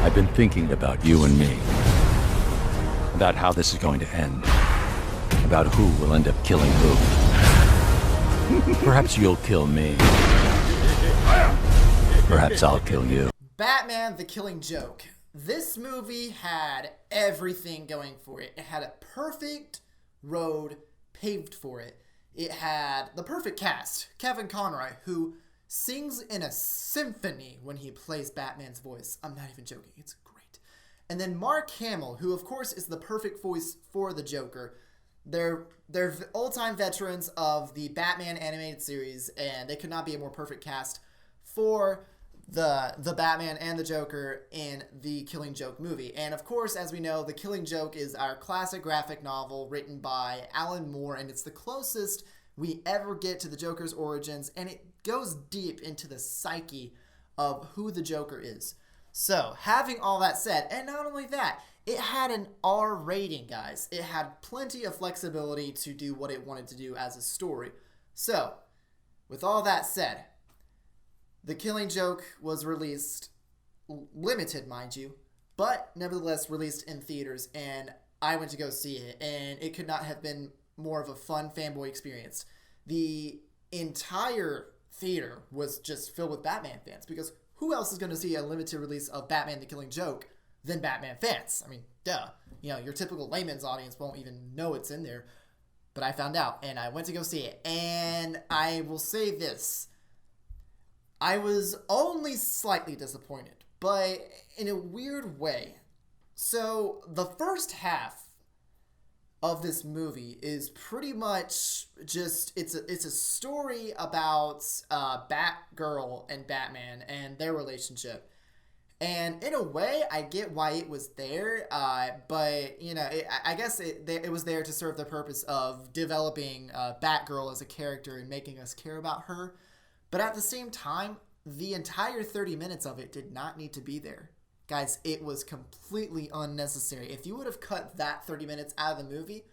I've been thinking about you and me. About how this is going to end. About who will end up killing who. Perhaps you'll kill me. Perhaps I'll kill you. Batman: The Killing Joke. This movie had everything going for it. It had a perfect road paved for it. It had the perfect cast. Kevin Conroy, who sings in a symphony when he plays Batman's voice. I'm not even joking. It's great. And then Mark Hamill, who of course is the perfect voice for the Joker. They're old-time veterans of the Batman animated series, and they could not be a more perfect cast for the Batman and the Joker in the Killing Joke movie. And of course, as we know, the Killing Joke is our classic graphic novel written by Alan Moore, and it's the closest we ever get to the Joker's origins, and it goes deep into the psyche of who the Joker is. So, having all that said, and not only that, it had an R rating, guys. It had plenty of flexibility to do what it wanted to do as a story. So, with all that said, The Killing Joke was released, limited mind you, but nevertheless released in theaters, and I went to go see it, and it could not have been more of a fun fanboy experience. The entire theater was just filled with Batman fans, because who else is going to see a limited release of Batman: The Killing Joke than Batman fans? I mean, duh. You know, your typical layman's audience won't even know it's in there, but I found out, and I went to go see it, and I will say this. I was only slightly disappointed, but in a weird way. So, the first half of this movie is pretty much just, it's a story about Batgirl and Batman and their relationship. And in a way, I get why it was there, but, you know, I guess it was there to serve the purpose of developing Batgirl as a character and making us care about her. But at the same time, the entire 30 minutes of it did not need to be there. Guys, it was completely unnecessary. If you would have cut that 30 minutes out of the movie,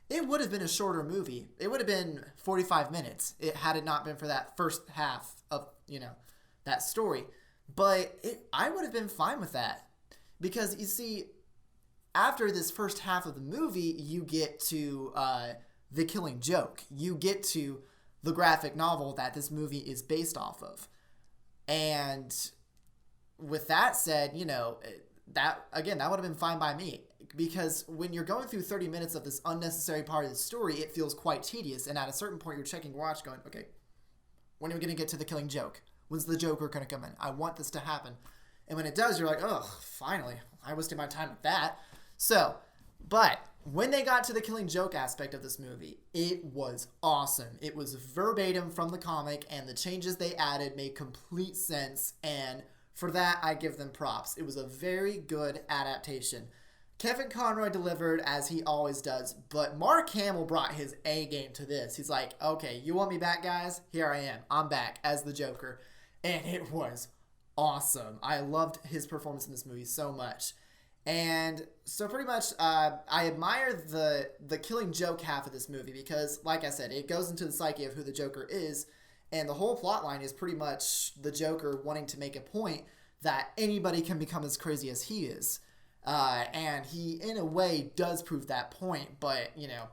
it would have been a shorter movie. It would have been 45 minutes. Had it not been for that first half of, you know, that story. But I would have been fine with that. Because, you see, after this first half of the movie, you get to The Killing Joke. You get to the graphic novel that this movie is based off of. And with that said, you know, that would have been fine by me. Because when you're going through 30 minutes of this unnecessary part of the story, it feels quite tedious. And at a certain point, you're checking your watch going, okay, when are we going to get to the Killing Joke? When's the Joker going to come in? I want this to happen. And when it does, you're like, oh, finally. I wasted my time with that. So, but when they got to the Killing Joke aspect of this movie, it was awesome. It was verbatim from the comic, and the changes they added made complete sense. And for that, I give them props. It was a very good adaptation. Kevin Conroy delivered as he always does, but Mark Hamill brought his A game to this. He's like, okay, you want me back, guys? Here I am. I'm back as the Joker. And it was awesome. I loved his performance in this movie so much. And so pretty much I admire the Killing Joke half of this movie because, like I said, it goes into the psyche of who the Joker is. And the whole plot line is pretty much the Joker wanting to make a point that anybody can become as crazy as he is. And he, in a way, does prove that point. But, you know,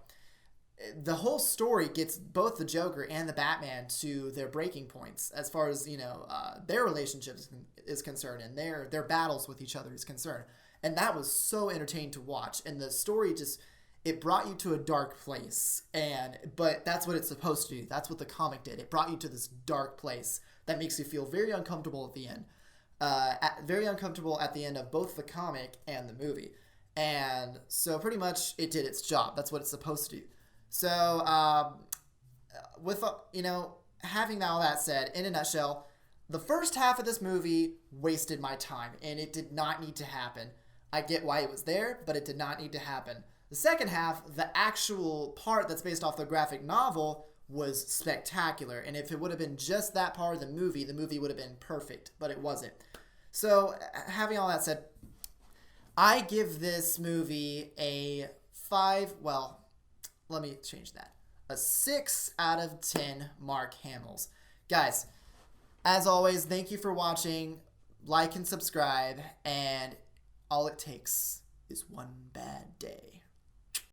the whole story gets both the Joker and the Batman to their breaking points as far as, you know, their relationship is concerned and their battles with each other is concerned. And that was so entertaining to watch. And the story just, it brought you to a dark place. But that's what it's supposed to do. That's what the comic did. It brought you to this dark place that makes you feel very uncomfortable at the end. Very uncomfortable at the end of both the comic and the movie. And so pretty much it did its job. That's what it's supposed to do. So, with, you know, having all that said, in a nutshell, the first half of this movie wasted my time, and it did not need to happen. I get why it was there, but it did not need to happen. The second half, the actual part that's based off the graphic novel, was spectacular. And if it would have been just that part of the movie would have been perfect, but it wasn't. So, having all that said, I give this movie a 5, well, let me change that. A 6 out of 10 Mark Hamills. Guys, as always, thank you for watching. Like and subscribe. And all it takes is one bad day.